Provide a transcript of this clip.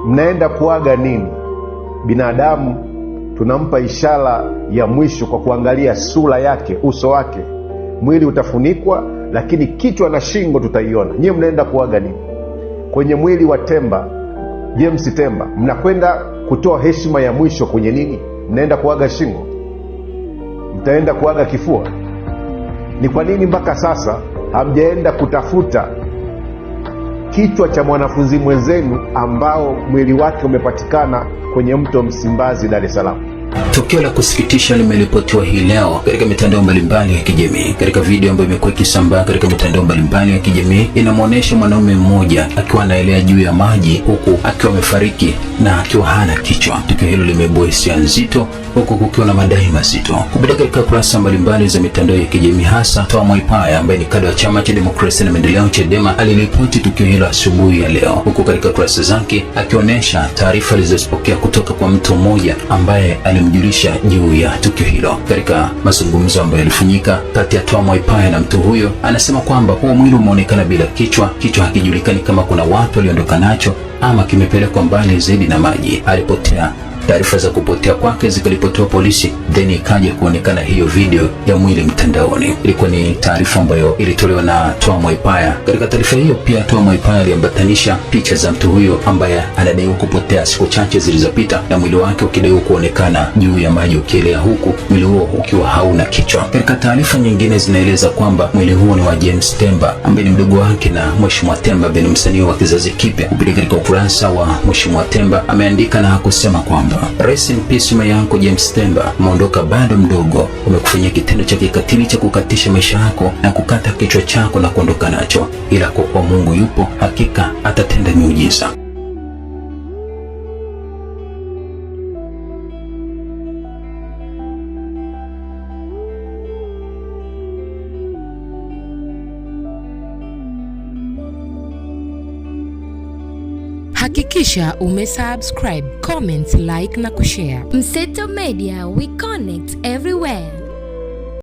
Mnaenda kuaga nini? Binadamu tunampa ishara ya mwisho kwa kuangalia sura yake, uso wake. Mwili utafunikwa, lakini kichwa na shingo tutaiona. Nyie mnaenda kuaga nini? Kwenye mwili wa Temba, James Temba, mnakwenda kutoa heshima ya mwisho kwenye nini? Mnaenda kuaga shingo? Mtaenda kuaga kifua? Ni kwa nini mpaka sasa hamjaenda kutafuta kichwa cha mwanafunzi mwenzenu ambao mwili wake umepatikana kwenye mto Msimbazi, Dar es Salaam? Tukio la kusikitisha limeripotiwa hii leo katika mitandao mbalimbali ya kijamii. Katika video ambayo imekuwa ikisambaa katika mitandao mbalimbali ya kijamii, inamwonyesha mwanaume mmoja akiwa anaelea juu ya maji huku akiwa amefariki na akiwa hana kichwa. Tukio hilo limeibua hisia nzito huku kukiwa na madai mazito. Kupitia katika kurasa mbalimbali za mitandao ya kijamii, hasa Toa Mwaipaya ambaye ni kada wa Chama cha Demokrasia na Maendeleo Chadema aliripoti tukio hilo asubuhi ya leo, huku katika kurasa zake akionyesha taarifa alizozipokea kutoka kwa mtu mmoja ambaye alimjulisha juu ya tukio hilo. Katika mazungumzo ambayo yalifanyika kati ya Toa Mwaipaya na mtu huyo, anasema kwamba huo mwili umeonekana bila kichwa. Kichwa hakijulikani kama kuna watu waliondoka nacho ama kimepelekwa mbali zaidi na maji. Alipotea. Taarifa za kupotea kwake zikalipotiwa polisi, then ikaja kuonekana hiyo video ya mwili mtandaoni. Ilikuwa ni taarifa ambayo ilitolewa na Toa Mwaipaya. Katika taarifa hiyo pia Toa Mwaipaya aliambatanisha picha za mtu huyo ambaye anadaiwa kupotea siku chache zilizopita, na mwili wake ukidaiwa kuonekana juu ya maji ukielea, huku mwili huo ukiwa hauna kichwa. Katika taarifa nyingine zinaeleza kwamba mwili huo ni wa James Temba ambaye ni mdogo wake na Mheshimiwa Temba ambaye ni msanii wa kizazi kipya. Kupitia katika ukurasa wa Mheshimiwa Temba ameandika na kusema kwamba rest in peace my uncle James Temba, umeondoka bado mdogo, umekufanyia kitendo cha kikatili cha kukatisha maisha yako na kukata kichwa chako na kuondoka nacho, ila kwa kuwa Mungu yupo, hakika atatenda miujiza. Hakikisha umesubscribe, comment, like na kushare. Mseto Media, we connect everywhere.